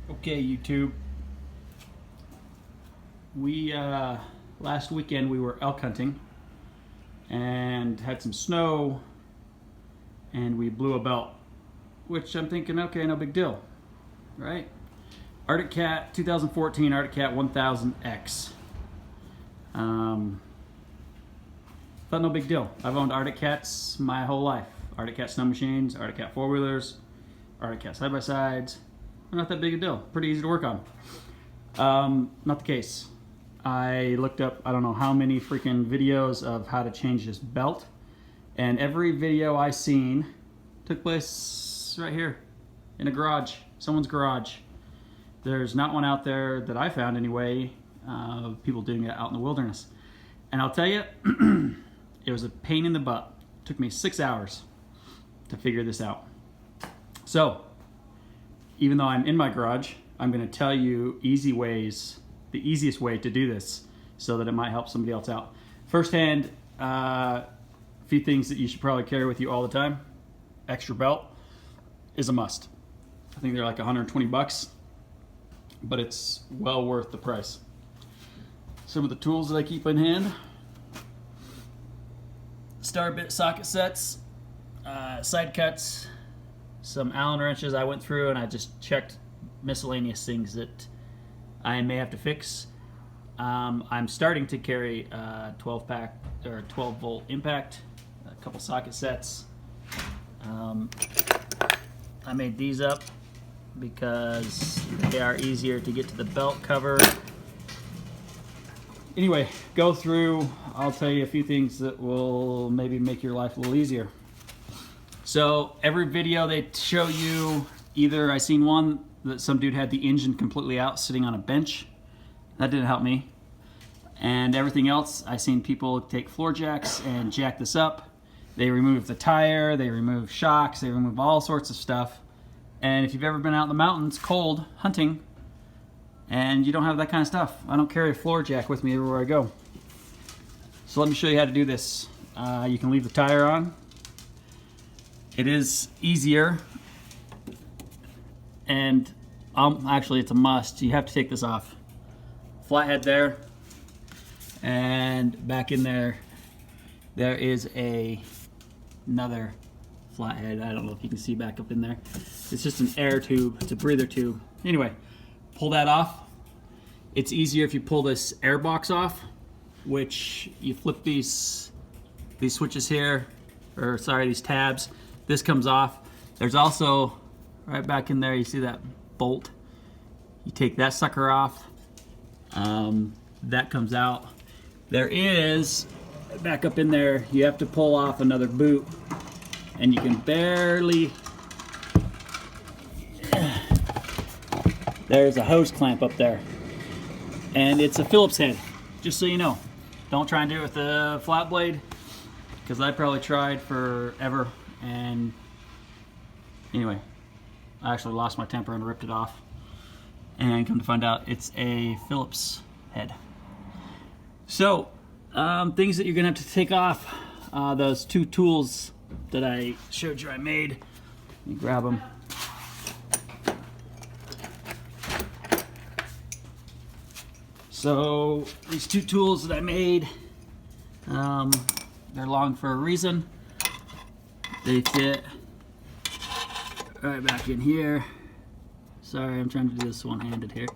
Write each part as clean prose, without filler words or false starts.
Okay, YouTube. We last weekend we were elk hunting and had some snow, and we blew a belt, which I'm thinking, okay, no big deal, right? Arctic Cat 2014 Arctic Cat 1000X. Thought no big deal. I've owned Arctic Cats my whole life. Arctic Cat snow machines, Arctic Cat four-wheelers, Arctic Cat side-by-sides. Not that big a deal. Pretty easy to work on. Not the case. I looked up, I don't know how many freaking videos of how to change this belt, and every video I seen took place right here in a garage, someone's garage. There's not one out there that I found anyway, of people doing it out in the wilderness. And I'll tell you, it was a pain in the butt. It took me 6 hours to figure this out. So, even though I'm in my garage, I'm going to tell you easy ways, the easiest way to do this so that it might help somebody else out. Firsthand, a few things that you should probably carry with you all the time. Extra belt is a must. I think they're like 120 bucks, but it's well worth the price. Some of the tools that I keep in hand: star bit socket sets, side cuts, some Allen wrenches I went through and I just checked miscellaneous things that I may have to fix. I'm starting to carry a 12 pack or 12 volt impact, a couple socket sets. I made these up because they are easier to get to the belt cover. Anyway, go through, I'll tell you a few things that will maybe make your life a little easier. So every video they show you, either I seen one that some dude had the engine completely out sitting on a bench. That didn't help me. And everything else, I seen people take floor jacks and jack this up. They remove the tire, they remove shocks, they remove all sorts of stuff. And if you've ever been out in the mountains, cold, hunting, and you don't have that kind of stuff, I don't carry a floor jack with me everywhere I go. So let me show you how to do this. You can leave the tire on. It is easier, and actually it's a must. You have to take this off. Flathead there, and back in there, there is another flathead. I don't know if you can see back up in there. It's just an air tube, it's a breather tube. Anyway, pull that off. It's easier if you pull this air box off, which you flip these switches here, or sorry, these tabs. This comes off. There's also, right back in there, you see that bolt? You take that sucker off. That comes out. There is, back up in there, you have to pull off another boot, and you can barely, there's a hose clamp up there. And it's a Phillips head, just so you know. Don't try and do it with a flat blade, because I probably tried forever. And anyway, I actually lost my temper and ripped it off, and come to find out it's a Phillips head. So things that you're gonna have to take off, those two tools that I showed you I made. Let me grab them. So these two tools that I made, they're long for a reason. They fit right back in here. Sorry, I'm trying to do this one-handed here.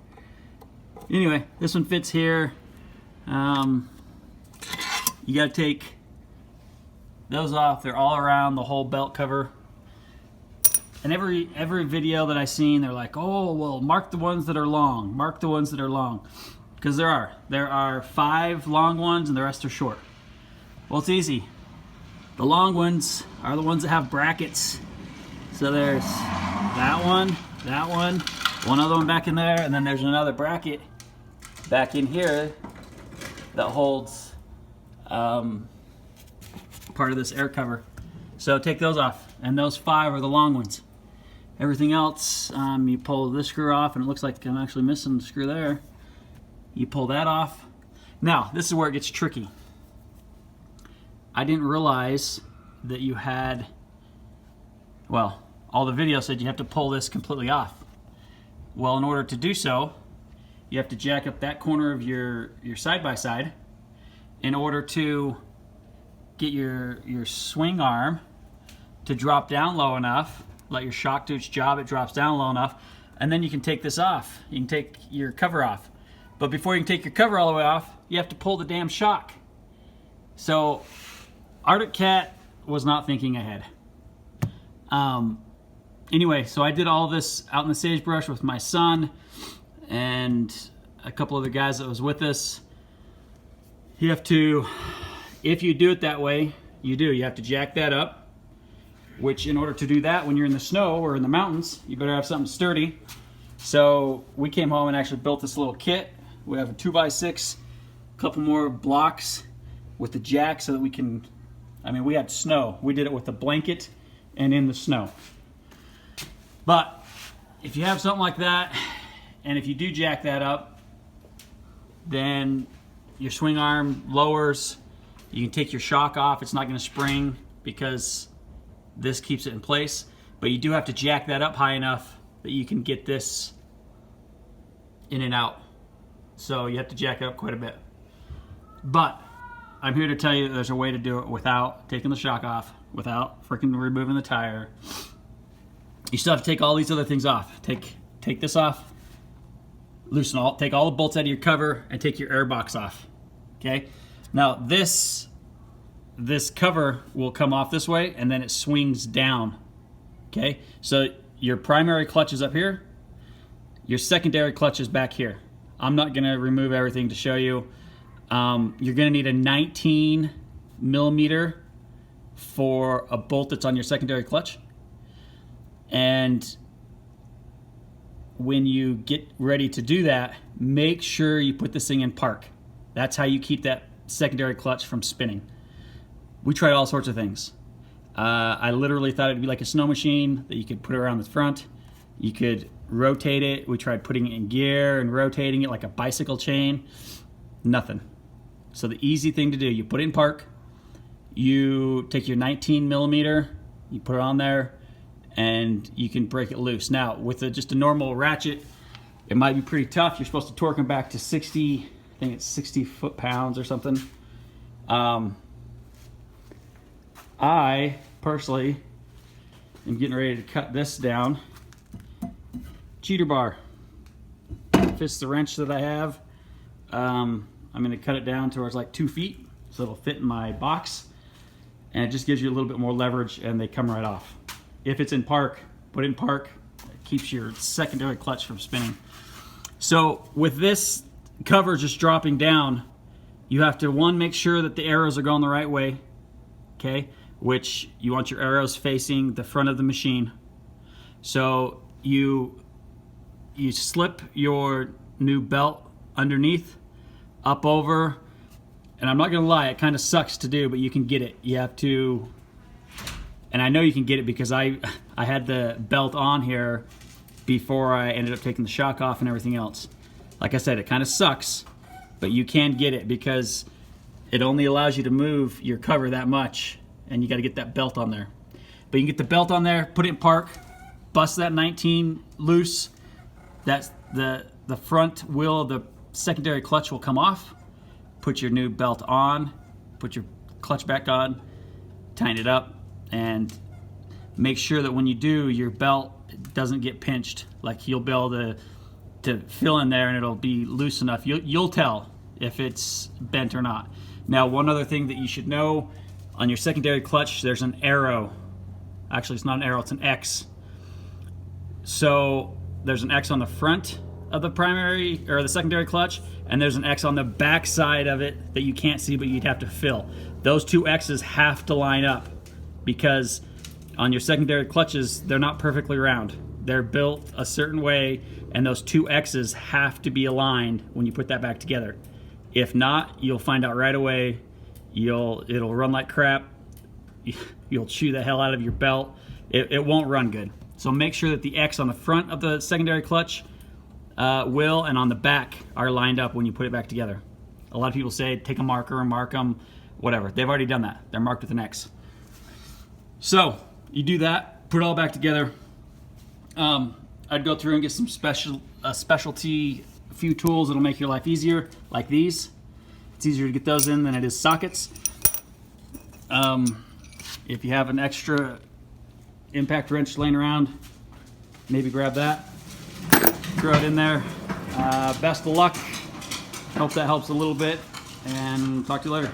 Anyway, this one fits here. You gotta take those off. They're all around the whole belt cover. And every video that I've seen, they're like, oh, well, mark the ones that are long. Mark the ones that are long. Because there are. There are 5 long ones and the rest are short. Well, it's easy. The long ones are the ones that have brackets. So there's that one, one other one back in there, and then there's another bracket back in here that holds part of this air cover. So take those off, and those 5 are the long ones. Everything else, you pull this screw off, and it looks like I'm actually missing the screw there. You pull that off. Now, this is where it gets tricky. I didn't realize that you had, well, all the videos said you have to pull this completely off. Well, in order to do so, you have to jack up that corner of your side-by-side in order to get your swing arm to drop down low enough, let your shock do its job, it drops down low enough, and then you can take this off. You can take your cover off. But before you can take your cover all the way off, you have to pull the damn shock. So Arctic Cat was not thinking ahead. Anyway, so I did all this out in the sagebrush with my son and a couple of the guys that was with us. You have to, if you do it that way, you have to jack that up, which in order to do that when you're in the snow or in the mountains, you better have something sturdy. So we came home and actually built this little kit. We have a 2x6, a couple more blocks with the jack so that we can, we had snow. We did it with a blanket and in the snow. But if you have something like that, and if you do jack that up, then your swing arm lowers. You can take your shock off. It's not going to spring because this keeps it in place. But you do have to jack that up high enough that you can get this in and out. So you have to jack it up quite a bit. But I'm here to tell you that there's a way to do it without taking the shock off, without freaking removing the tire. You still have to take all these other things off. Take this off, take all the bolts out of your cover, and take your air box off. Okay? Now this cover will come off this way, and then it swings down. Okay? So your primary clutch is up here. Your secondary clutch is back here. I'm not going to remove everything to show you. You're going to need a 19 millimeter for a bolt that's on your secondary clutch. And when you get ready to do that, make sure you put this thing in park. That's how you keep that secondary clutch from spinning. We tried all sorts of things. I literally thought it'd be like a snow machine that you could put around the front. You could rotate it. We tried putting it in gear and rotating it like a bicycle chain. Nothing. So the easy thing to do, you put it in park, you take your 19 millimeter, you put it on there, and you can break it loose. Now, with just a normal ratchet, it might be pretty tough. You're supposed to torque them back to 60, I think it's 60 foot-pounds or something. I, personally, am getting ready to cut this down. Cheater bar. Fits the wrench that I have. I'm going to cut it down towards like 2 feet so it'll fit in my box. And it just gives you a little bit more leverage and they come right off. If it's in park, put it in park. It keeps your secondary clutch from spinning. So with this cover just dropping down, you have to, one, make sure that the arrows are going the right way, okay? Which you want your arrows facing the front of the machine. So you slip your new belt underneath, up over, and I'm not gonna lie, it kind of sucks to do, but you can get it. You have to, and I know you can get it because I had the belt on here before I ended up taking the shock off and everything else. Like I said, it kind of sucks, but you can get it because it only allows you to move your cover that much, and you got to get that belt on there. But you can get the belt on there, put it in park, bust that 19 loose. That's the front wheel of the secondary clutch will come off. Put your new belt on, put your clutch back on, tighten it up, and make sure that when you do, your belt doesn't get pinched. Like you'll be able to fill in there and it'll be loose enough. You'll tell if it's bent or not. Now, one other thing that you should know, on your secondary clutch, there's an arrow. Actually, it's not an arrow, it's an X. So there's an X on the front of the primary or the secondary clutch, and there's an X on the back side of it that you can't see, but you'd have to fill. Those two X's have to line up because on your secondary clutches, they're not perfectly round. They're built a certain way, and those two X's have to be aligned when you put that back together. If not, you'll find out right away. It'll run like crap. You'll chew the hell out of your belt. It won't run good. So make sure that the X on the front of the secondary clutch will, and on the back are lined up when you put it back together. A lot of people say take a marker and mark them, whatever. They've already done that. They're marked with an X. So you do that, put it all back together. I'd go through and get some specialty few tools that'll make your life easier, like these. It's easier to get those in than it is sockets. If you have an extra impact wrench laying around, maybe grab that, throw it in there. Best of luck. Hope that helps a little bit, and talk to you later.